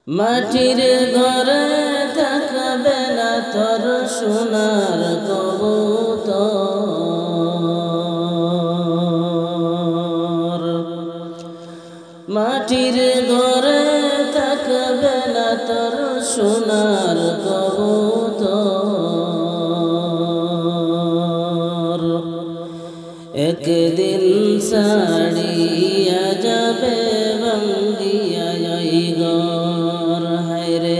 মাটির ঘরে থাকবে না তোর সোনার কবুতর। মাটির ঘরে থাকবে না তোর সোনার কবুতর। একদিন ছাড়িয়া যাবে ভাঙ্গিয়া ঘর, হায়রে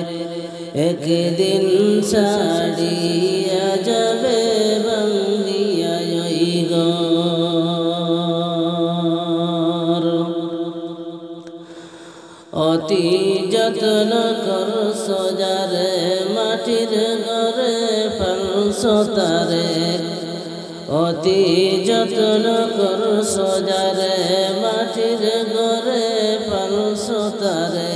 একদিন ছাড়িয়া যাবে ভাঙ্গিয়া ঘর। অতি যত্ন করছ যারে মাটির ঘরে পালছ তারে, অতি যত্ন করছ যারে মাটির ঘরে পালছ তারে।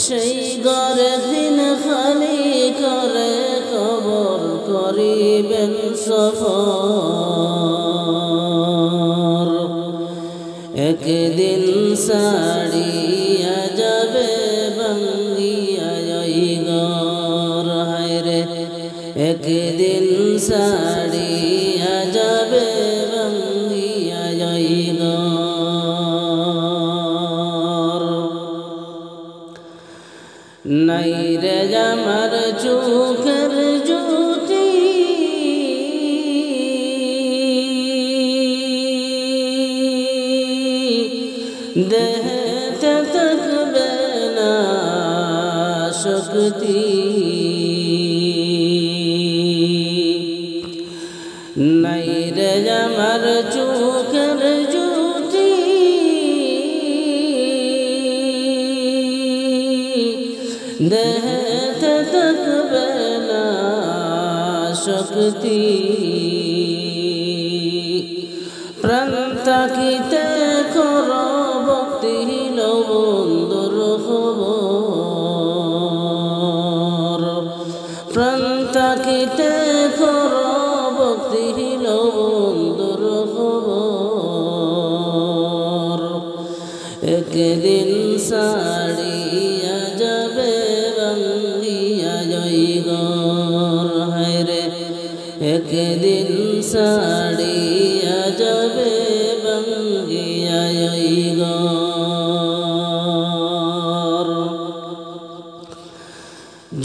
সেই ঘরে দিন খালি করে কবর করিবেন সফর। একদিন ছাড়িয়া যাবে ভাঙ্গিয়া ঘর, হায়রে একদিন ছাড়িয়া যাবে ভাঙ্গিয়া ঘর। নাই রে আমার চোখের জ্যোতি, দেহতে থাকবে না শক্তি। নাই রে আমার চোখের জ্যোতি, দেহতে থাকবে না শক্তি। প্রাণ থাকিতে কর ভক্তি বন্ধুর খবর। প্রাণ থাকিতে কর ভক্তি বন্ধুর খবর। একদিন ছাড়িয়া যাবে ভাঙ্গিয়া ঘর, হায়রে একদিন ছাড়িয়া যাবে ভাঙ্গিয়া ঘর।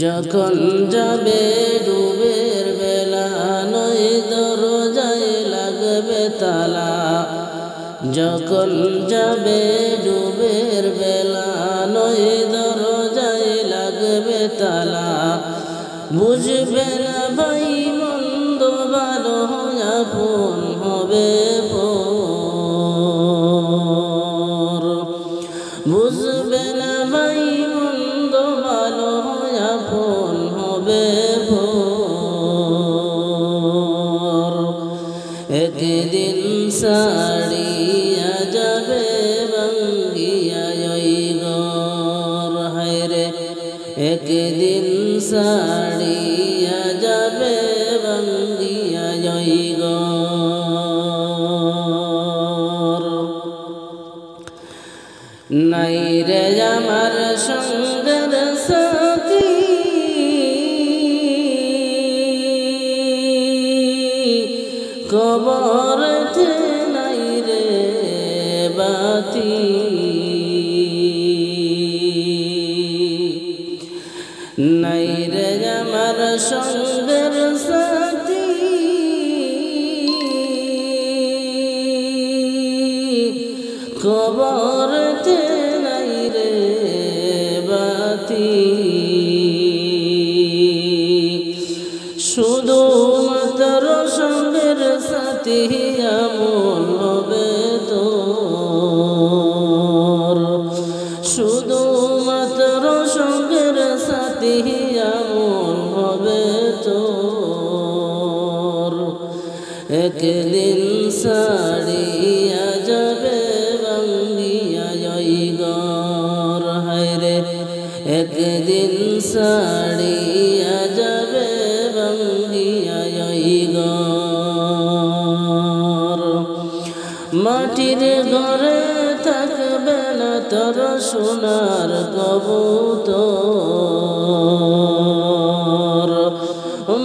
যখন যাবে ডুবের বেলা নয় দরজায় লাগবে তালা। যখন যাবে ডুবের বেলা নয় দরজায় লাগবে তালা। বুঝবে না ভাই মন্দ ভালো আপন হবে পর। বুঝবে না ভাই মন্দ ভালো আপন হবে পর। একদিন ছাড়িয়া যাবে ভাঙ্গিয়া ঘর, হায়রে একদিন ছাড়িয়া যাবে ভাঙ্গিয়া ঘর। নাই রে আমার সঙ্গের সাথী, কবরতে নাই রে বাতি। নাই রে আমার সঙ্গের সাথী, কবরতে নাই রে বাতি। শুধু মাত্র সঙ্গের সাথী আমল হবে তোর। শুধু মাত্র সঙ্গের সাথী আমল হবে তোর। একদিন ছাড়িয়া যাবে ভাঙ্গিয়া ঘর, হায়রে একদিন ছাড়িয়া যাবে ভাঙ্গিয়া ঘর। মাটির ঘরে থাকবে না তোর সোনার কবুতর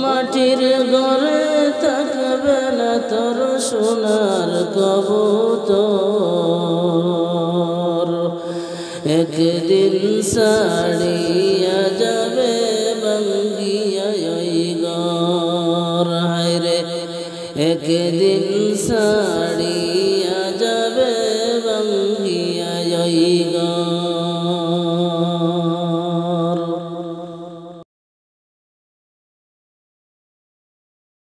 মাটির ঘরে থাকবে না তোর সোনার কবুতর একদিন ছাড়িয়া যাবে ভাঙ্গিয়া ওই ঘর হায়রে একদিন ছাড়িয়া যাবে ভাঙ্গিয়া ওই